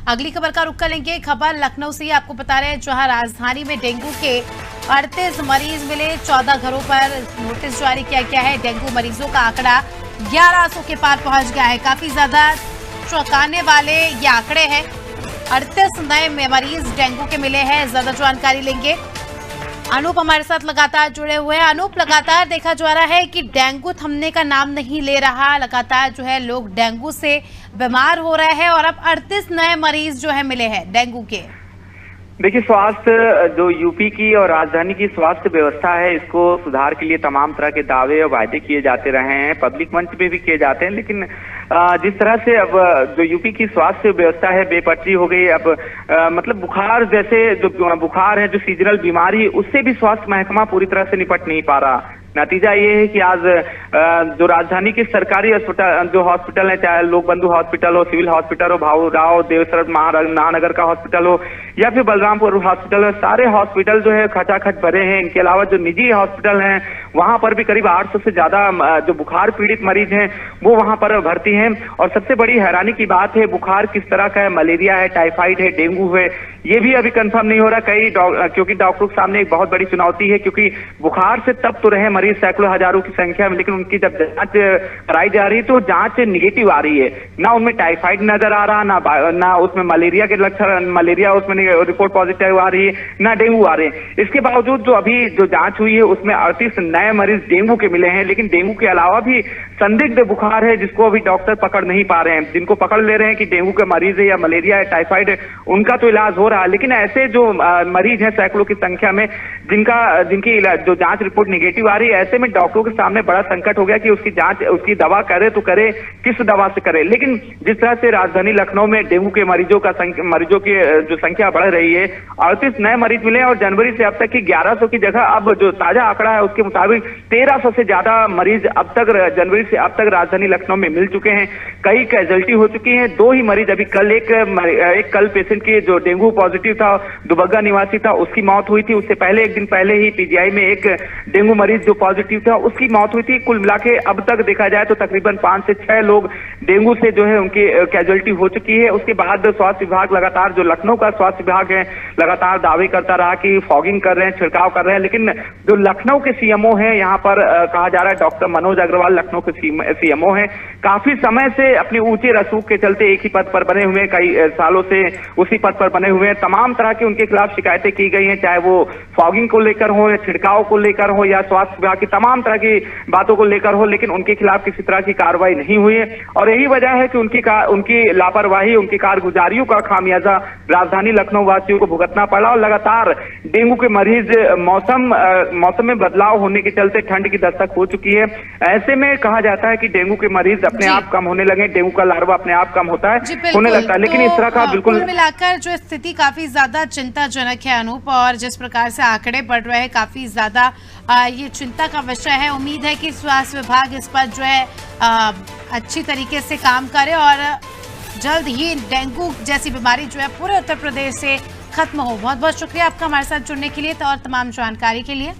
अगली खबर का रुख करेंगे। खबर लखनऊ से ही आपको बता रहे हैं, जहां राजधानी में डेंगू के 38 मरीज मिले। 14 घरों पर नोटिस जारी किया गया है। डेंगू मरीजों का आंकड़ा 1100 के पार पहुंच गया है। काफी ज्यादा चौंकाने वाले ये आंकड़े हैं। 38 नए मरीज डेंगू के मिले हैं। ज्यादा जानकारी लेंगे। अनूप हमारे साथ लगातार जुड़े हुए हैं। अनूप, लगातार देखा जा रहा है कि डेंगू थमने का नाम नहीं ले रहा। लगातार जो है लोग डेंगू से बीमार हो रहे हैं और अब 38 नए मरीज जो है मिले हैं डेंगू के। देखिए, स्वास्थ्य जो यूपी की और राजधानी की स्वास्थ्य व्यवस्था है, इसको सुधार के लिए तमाम तरह के दावे और वायदे किए जाते रहे हैं, पब्लिक मंच पे भी किए जाते हैं। लेकिन जिस तरह से अब जो यूपी की स्वास्थ्य व्यवस्था है बेपटरी हो गई। अब मतलब बुखार जैसे जो बुखार है, जो सीजनल बीमारी, उससे भी स्वास्थ्य महकमा पूरी तरह से निपट नहीं पा रहा। नतीजा ये है कि आज जो राजधानी के सरकारी अस्पताल जो हॉस्पिटल है, चाहे लोक बंधु हॉस्पिटल हो, सिविल हॉस्पिटल हो, भाऊराव देवसर महानगर का हॉस्पिटल हो या फिर बलरामपुर हॉस्पिटल हो, सारे हॉस्पिटल जो है खचाखच भरे हैं। इनके अलावा जो निजी हॉस्पिटल हैं, वहां पर भी करीब 800 से ज्यादा जो बुखार पीड़ित मरीज हैं वो वहां पर भर्ती हैं। और सबसे बड़ी हैरानी की बात है, बुखार किस तरह का है, मलेरिया है, टाइफाइड है, डेंगू है, ये भी अभी कंफर्म नहीं हो रहा। क्योंकि डॉक्टरों के सामने एक बहुत बड़ी चुनौती है, क्योंकि बुखार से तब तो रहे मरीज सैकड़ों हजारों की संख्या में, लेकिन उनकी जब जांच कराई जा रही है तो जांच निगेटिव आ रही है। ना उनमें टाइफाइड नजर आ रहा, ना उसमें मलेरिया के लक्षण, मलेरिया उसमें रिपोर्ट पॉजिटिव आ रही है, ना डेंगू आ रहे हैं। इसके बावजूद जो अभी जो जांच हुई है उसमें 38 नए मरीज डेंगू के मिले हैं। लेकिन डेंगू के अलावा भी संदिग्ध बुखार है जिसको अभी डॉक्टर पकड़ नहीं पा रहे हैं। जिनको पकड़ ले रहे हैं कि डेंगू के मरीज है या मलेरिया है, टाइफाइड है, उनका तो इलाज हो रहा है। लेकिन ऐसे जो मरीज हैं सैकड़ों की संख्या में, जिनकी जो जांच रिपोर्ट निगेटिव आ रही है, ऐसे में डॉक्टरों के सामने बड़ा संकट हो गया कि उसकी जांच, उसकी दवा करे तो करे, किस दवा से करे। लेकिन जिस तरह से राजधानी लखनऊ में डेंगू के मरीजों की जो संख्या बढ़ रही है, 38 नए मरीज मिले और जनवरी से अब तक की 1100 की जगह अब जो ताजा आंकड़ा है उसके मुताबिक 1300 से ज्यादा मरीज अब तक जनवरी से अब तक राजधानी लखनऊ में मिल चुके हैं। कई कैजुअल्टी हो चुकी है। 2 ही मरीज अभी कल एक कल पेशेंट की जो डेंगू पॉजिटिव था, दुबग्गा निवासी था, उसकी मौत हुई थी। उससे पहले एक दिन पहले ही पीजीआई में एक डेंगू मरीज जो पॉजिटिव था उसकी मौत हुई थी। कुल मिला के अब तक देखा जाए तो तकरीबन 5 से 6 लोग डेंगू से जो है उनकी कैजुअल्टी हो चुकी है। उसके बाद स्वास्थ्य विभाग लगातार, जो लखनऊ का स्वास्थ्य विभाग है, लगातार दावे करता रहा कि फॉगिंग कर रहे हैं, छिड़काव कर रहे हैं। लेकिन जो लखनऊ के सीएमओ है, यहाँ पर कहा जा रहा है डॉक्टर मनोज अग्रवाल लखनऊ के सीएमओ है, काफी समय से अपने ऊंचे रसूख के चलते एक ही पद पर बने हुए, कई सालों से उसी पद पर बने हुए हैं। तमाम तरह की उनके खिलाफ शिकायतें की गई हैं, चाहे वो फॉगिंग को लेकर हो या छिड़काव को लेकर हो या स्वास्थ्य विभाग की तमाम तरह की बातों को लेकर हो, लेकिन उनके खिलाफ किसी तरह की कार्रवाई नहीं हुई है। और यही वजह है कि उनकी लापरवाही, उनकी कारगुजारियों का खामियाजा राजधानी लखनऊ वासियों को भुगतना पड़ा। और लगातार डेंगू के मरीज, मौसम में बदलाव होने के चलते ठंड की दस्तक हो चुकी है। ऐसे में कहा जाता है कि डेंगू के मरीज अपने आप कम होने लगे, डेंगू का लार्वा अपने आप कम होता है, होने लगता है। लेकिन इस तरह का बिल्कुल कुल मिलाकर जो स्थिति काफी ज्यादा चिंताजनक है अनूप, और जिस प्रकार से आंकड़े बढ़ रहे हैं काफी ज्यादा ये चिंता का विषय है। उम्मीद है कि स्वास्थ्य विभाग इस पर जो है अच्छी तरीके से काम करे और जल्द ही डेंगू जैसी बीमारी जो है पूरे उत्तर प्रदेश से खत्म हो। बहुत बहुत शुक्रिया आपका हमारे साथ जुड़ने के लिए और तमाम जानकारी के लिए।